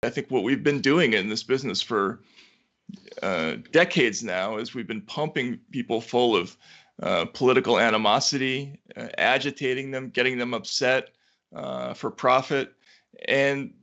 I think what we've been doing in this business for decades now is we've been pumping people full of political animosity, agitating them, getting them upset for profit. And,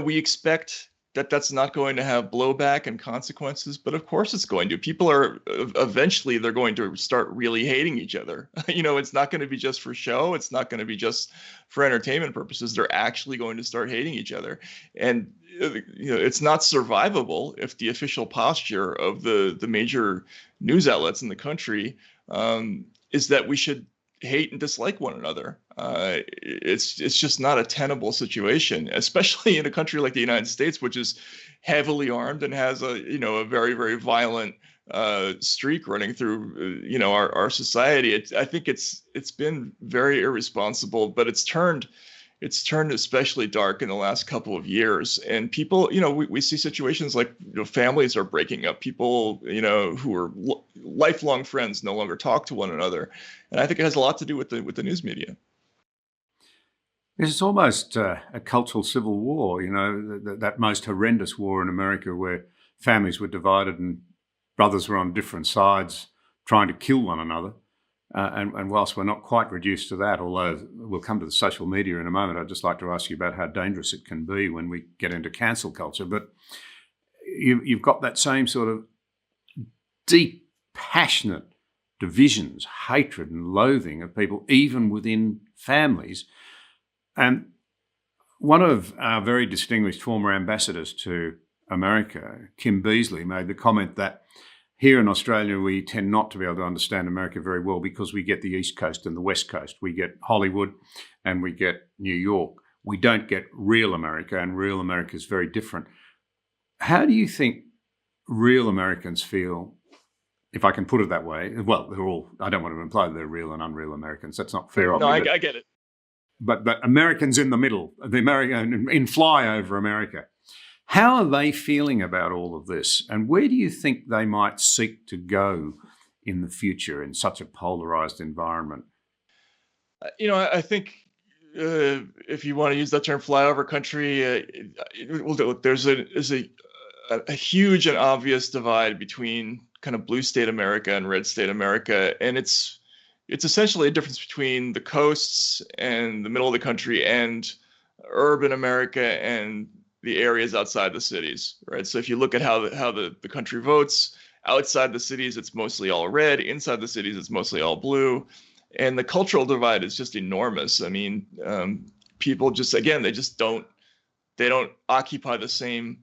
we expect that that's not going to have blowback and consequences, but of course it's going to. People are eventually they're going to start really hating each other. It's not going to be just for show. It's not going to be just for entertainment purposes. They're actually going to start hating each other. And, it's not survivable if the official posture of the major news outlets in the country is that we should hate and dislike one another. It's just not a tenable situation, especially in a country like the United States, which is heavily armed and has a very, very violent streak running through our society. I think it's been very irresponsible, but it's turned especially dark in the last couple of years. And people, we see situations like families are breaking up. People, who are lifelong friends no longer talk to one another. And I think it has a lot to do with the news media. It's almost a cultural civil war, that most horrendous war in America where families were divided and brothers were on different sides trying to kill one another. And whilst we're not quite reduced to that, although we'll come to the social media in a moment, I'd just like to ask you about how dangerous it can be when we get into cancel culture. But you've got that same sort of deep, passionate divisions, hatred and loathing of people, even within families. And one of our very distinguished former ambassadors to America, Kim Beazley, made the comment that here in Australia, we tend not to be able to understand America very well because we get the East Coast and the West Coast. We get Hollywood and we get New York. We don't get real America, and real America is very different. How do you think real Americans feel, if I can put it that way? Well, I don't want to imply they're real and unreal Americans. That's not fair. No, I get it. But Americans in the middle, the American in flyover America. How are they feeling about all of this? And where do you think they might seek to go in the future in such a polarized environment? I think if you want to use that term, flyover country, there's a huge and obvious divide between kind of blue state America and red state America. And it's essentially a difference between the coasts and the middle of the country and urban America and the areas outside the cities, right? So if you look at how the country votes, outside the cities, it's mostly all red. Inside the cities, it's mostly all blue. And the cultural divide is just enormous. I mean, people they don't occupy the same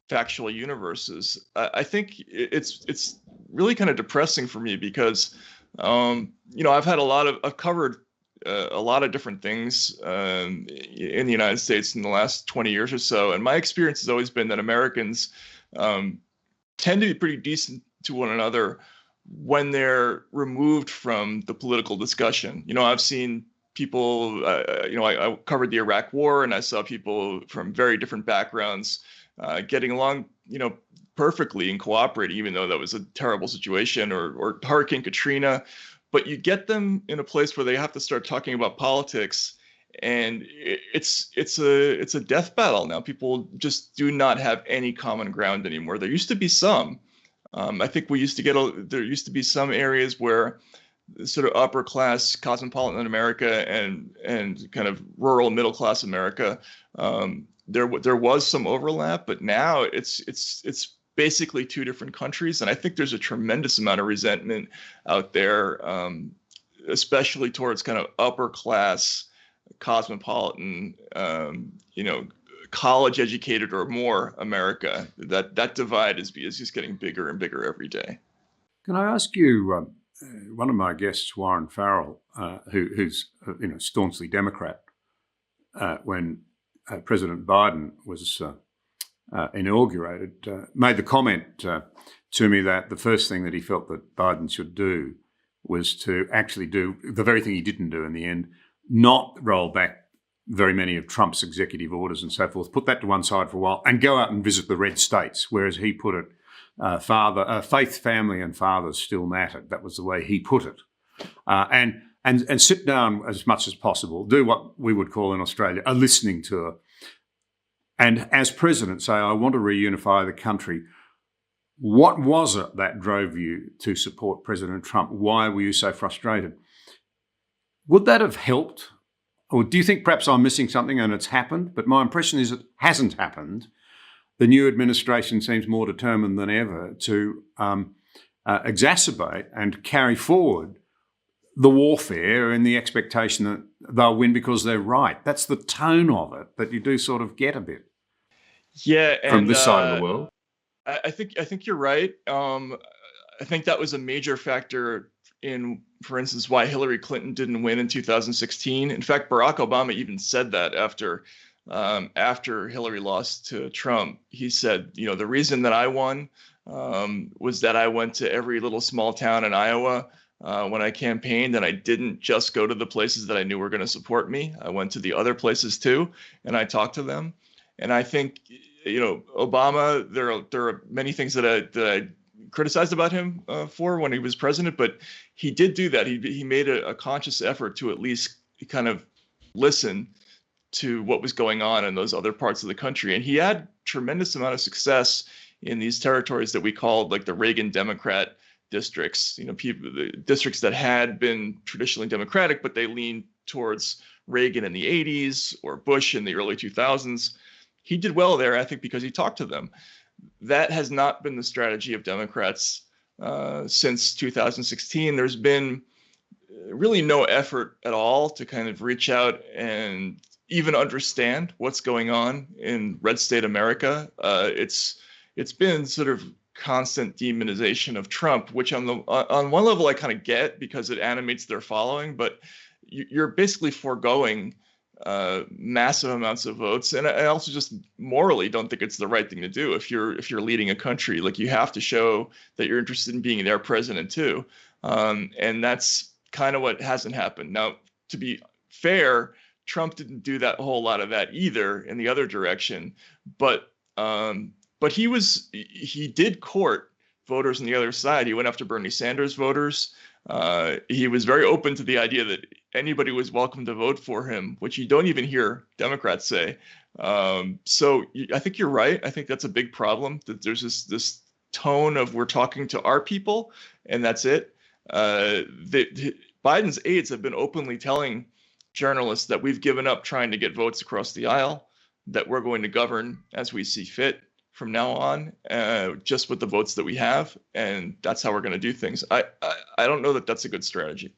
factual universes. I think it's really kind of depressing for me because, I've covered a lot of different things in the United States in the last 20 years or so. And my experience has always been that Americans tend to be pretty decent to one another when they're removed from the political discussion. I've seen people, I covered the Iraq War, and I saw people from very different backgrounds getting along, perfectly and cooperating, even though that was a terrible situation, or Hurricane Katrina. But you get them in a place where they have to start talking about politics, and it's a death battle now. People just do not have any common ground anymore. There used to be some. I think there used to be some areas where sort of upper class cosmopolitan America and kind of rural middle class America, there was some overlap, but now it's basically two different countries. And I think there's a tremendous amount of resentment out there, especially towards kind of upper class, cosmopolitan, college educated or more America. That divide is just getting bigger and bigger every day. Can I ask you, one of my guests, Warren Farrell, who's staunchly Democrat, when President Biden was inaugurated, made the comment to me that the first thing that he felt that Biden should do was to actually do the very thing he didn't do in the end, not roll back very many of Trump's executive orders and so forth, put that to one side for a while and go out and visit the red states, whereas he put it, faith, family and fathers still mattered. That was the way he put it. And sit down as much as possible, do what we would call in Australia a listening tour, and as president say, I want to reunify the country. What was it that drove you to support President Trump? Why were you so frustrated? Would that have helped? Or do you think perhaps I'm missing something and it's happened? But my impression is it hasn't happened. The new administration seems more determined than ever to exacerbate and carry forward the warfare and the expectation that they'll win because they're right. That's the tone of it that you do sort of get a bit. Yeah, from and this side of the world. I think you're right. I think that was a major factor in, for instance, why Hillary Clinton didn't win in 2016. In fact, Barack Obama even said that after Hillary lost to Trump. He said, the reason that I won was that I went to every little small town in Iowa when I campaigned, and I didn't just go to the places that I knew were going to support me. I went to the other places too, and I talked to them. And I think, Obama, there are many things that I criticized about him for when he was president, but he did do that. He made a conscious effort to at least kind of listen to what was going on in those other parts of the country. And he had tremendous amount of success in these territories that we called like the Reagan Democrat districts, the districts that had been traditionally Democratic, but they leaned towards Reagan in the 80s or Bush in the early 2000s. He did well there, I think, because he talked to them. That has not been the strategy of Democrats since 2016. There's been really no effort at all to kind of reach out and even understand what's going on in red state America. It's been sort of constant demonization of Trump, which on one level I kind of get because it animates their following, but you're basically foregoing massive amounts of votes. And I also just morally don't think it's the right thing to do. If you're leading a country, like, you have to show that you're interested in being their president too. And that's kind of what hasn't happened. Now, to be fair, Trump didn't do that whole lot of that either in the other direction, but he did court voters on the other side. He went after Bernie Sanders voters. He was very open to the idea that anybody was welcome to vote for him, which you don't even hear Democrats say. So I think you're right. I think that's a big problem, that there's this tone of we're talking to our people and that's it. Biden's aides have been openly telling journalists that we've given up trying to get votes across the aisle, that we're going to govern as we see fit from now on, just with the votes that we have, and that's how we're going to do things. I don't know that that's a good strategy.